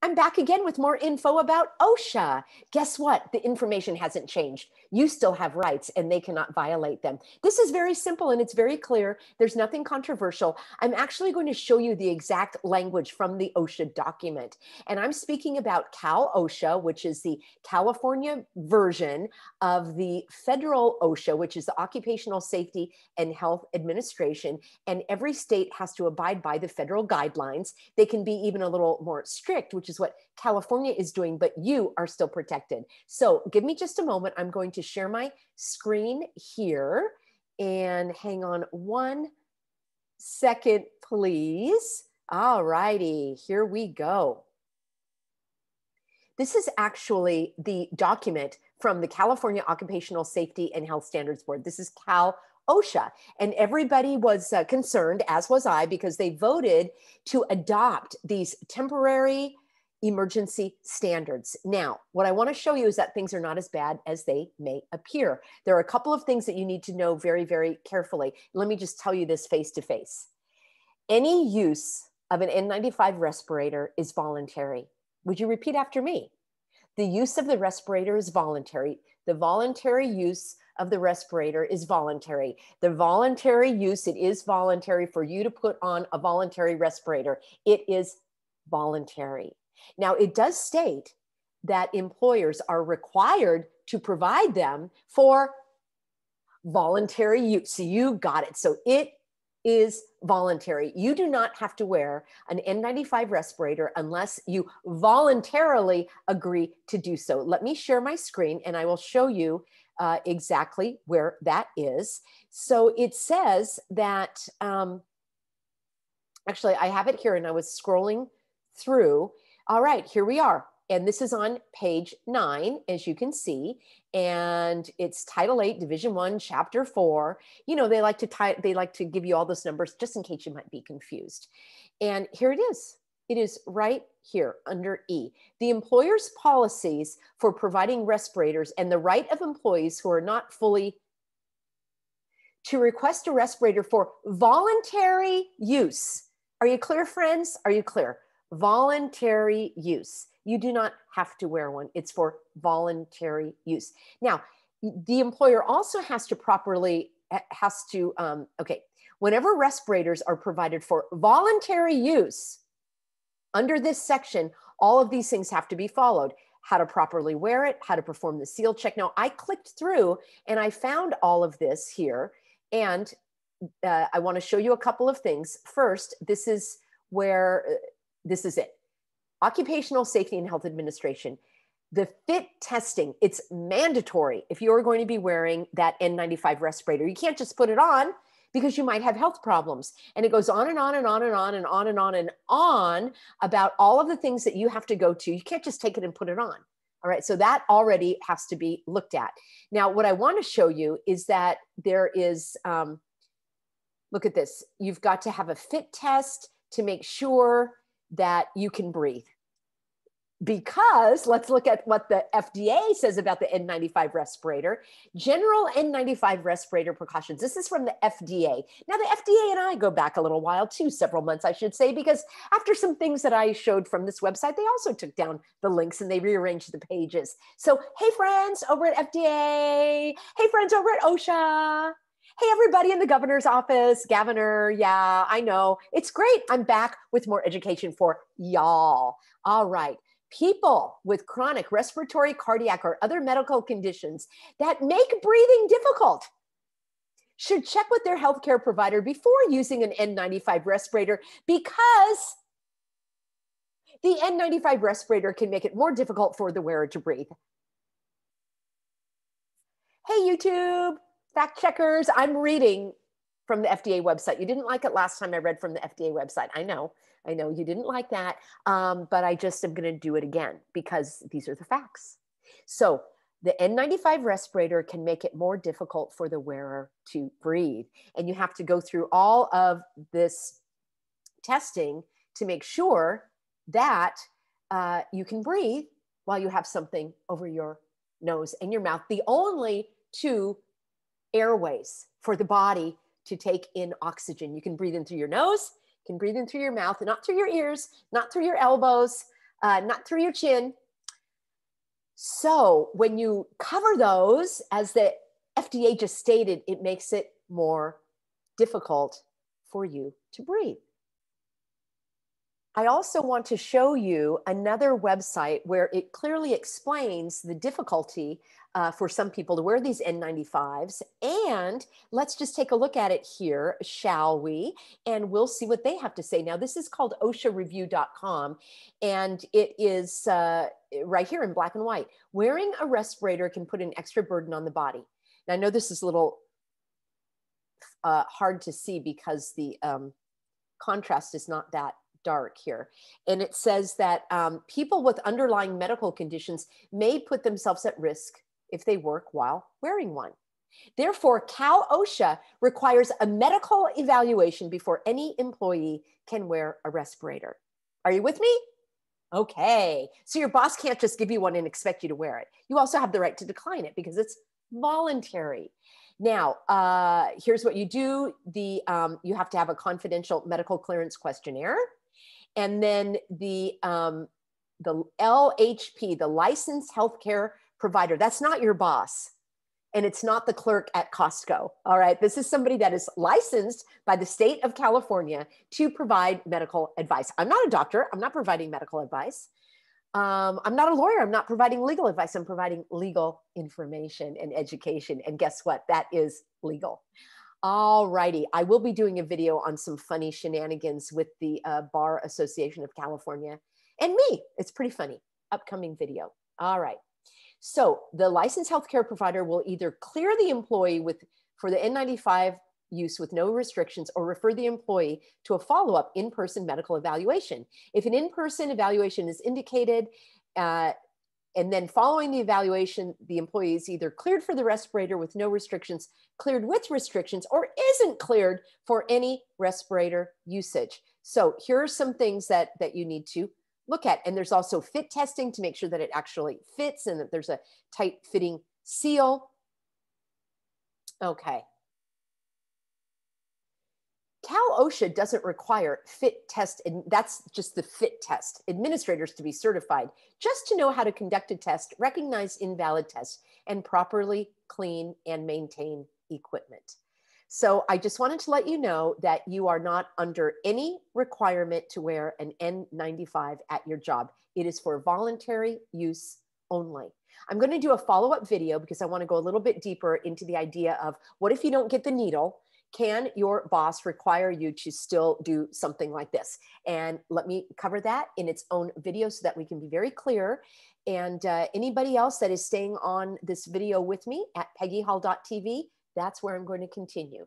I'm back again with more info about OSHA. Guess what? The information hasn't changed. You still have rights and they cannot violate them. This is very simple and it's very clear. There's nothing controversial. I'm actually going to show you the exact language from the OSHA document. And I'm speaking about Cal OSHA, which is the California version of the federal OSHA, which is the Occupational Safety and Health Administration. And every state has to abide by the federal guidelines. They can be even a little more strict, which is what California is doing, but you are still protected. So give me just a moment. I'm going to share my screen here and hang on 1 second, please. All righty, here we go. This is actually the document from the California Occupational Safety and Health Standards Board. This is Cal OSHA, and everybody was concerned, as was I, because they voted to adopt these temporary emergency standards. Now, what I want to show you is that things are not as bad as they may appear. There are a couple of things that you need to know very, very carefully. Let me just tell you this face to face. Any use of an N95 respirator is voluntary. Would you repeat after me? The use of the respirator is voluntary. The voluntary use of the respirator is voluntary. The voluntary use, it is voluntary for you to put on a voluntary respirator. It is voluntary. Now, it does state that employers are required to provide them for voluntary use. So you got it. So it is voluntary. You do not have to wear an N95 respirator unless you voluntarily agree to do so. Let me share my screen and I will show you exactly where that is. So it says that, actually I have it here and I was scrolling through. All right, here we are. And this is on page 9, as you can see, and it's Title 8, Division 1, Chapter 4. You know, they like to give you all those numbers just in case you might be confused. And here it is. It is right here under E. The employer's policies for providing respirators and the right of employees who are not fully to request a respirator for voluntary use. Are you clear, friends? Are you clear? Voluntary use. You do not have to wear one. It's for voluntary use. Now, the employer also has to whenever respirators are provided for voluntary use, under this section, all of these things have to be followed. How to properly wear it, how to perform the seal check. Now, I clicked through and I found all of this here. And I want to show you a couple of things. First, this is it. Occupational Safety and Health Administration. The fit testing, it's mandatory if you're going to be wearing that N95 respirator. You can't just put it on because you might have health problems. And it goes on and on and on and on and on and on and on about all of the things that you have to go to. You can't just take it and put it on. All right, so that already has to be looked at. Now, what I want to show you is that there is, look at this. You've got to have a fit test to make sure that you can breathe. Because let's look at what the FDA says about the N95 respirator. General N95 respirator precautions. This is from the FDA. Now, the FDA and I go back a little while too, several months, I should say, because after some things that I showed from this website, they also took down the links and they rearranged the pages. So, hey, friends over at FDA. Hey, friends over at OSHA. Hey, everybody in the governor's office, Governor. Yeah, I know. It's great. I'm back with more education for y'all. All right. People with chronic respiratory, cardiac, or other medical conditions that make breathing difficult should check with their healthcare provider before using an N95 respirator because the N95 respirator can make it more difficult for the wearer to breathe. Hey, YouTube. Fact checkers, I'm reading from the FDA website. You didn't like it last time I read from the FDA website. I know you didn't like that, but I just am going to do it again because these are the facts. So the N95 respirator can make it more difficult for the wearer to breathe. And you have to go through all of this testing to make sure that you can breathe while you have something over your nose and your mouth. The only two airways for the body to take in oxygen. You can breathe in through your nose, you can breathe in through your mouth, not through your ears, not through your elbows, not through your chin. So when you cover those, as the FDA just stated, it makes it more difficult for you to breathe. I also want to show you another website where it clearly explains the difficulty for some people to wear these N95s. And let's just take a look at it here, shall we? And we'll see what they have to say. Now, this is called OSHAreview.com, and it is right here in black and white. Wearing a respirator can put an extra burden on the body. Now, I know this is a little hard to see because the contrast is not that dark here. And it says that people with underlying medical conditions may put themselves at risk if they work while wearing one. Therefore, Cal OSHA requires a medical evaluation before any employee can wear a respirator. Are you with me? Okay. So your boss can't just give you one and expect you to wear it. You also have the right to decline it because it's voluntary. Now, here's what you do. You have to have a confidential medical clearance questionnaire. And then the LHP, the licensed healthcare provider, that's not your boss. And it's not the clerk at Costco. All right. This is somebody that is licensed by the state of California to provide medical advice. I'm not a doctor. I'm not providing medical advice. I'm not a lawyer. I'm not providing legal advice. I'm providing legal information and education. And guess what? That is legal. All righty. I will be doing a video on some funny shenanigans with the Bar Association of California and me. It's pretty funny. Upcoming video. All right. So the licensed healthcare provider will either clear the employee for the N95 use with no restrictions or refer the employee to a follow-up in-person medical evaluation. If an in-person evaluation is indicated, and then following the evaluation, the employee is either cleared for the respirator with no restrictions, cleared with restrictions, or isn't cleared for any respirator usage. So here are some things that you need to look at. And there's also fit testing to make sure that it actually fits and that there's a tight fitting seal. Okay. Cal OSHA doesn't require fit test, and that's just the fit test, administrators to be certified, just to know how to conduct a test, recognize invalid tests, and properly clean and maintain equipment. So I just wanted to let you know that you are not under any requirement to wear an N95 at your job. It is for voluntary use only. I'm going to do a follow-up video because I want to go a little bit deeper into the idea of what if you don't get the needle? Can your boss require you to still do something like this? And let me cover that in its own video so that we can be very clear. And anybody else that is staying on this video with me at peggyhall.tv, that's where I'm going to continue.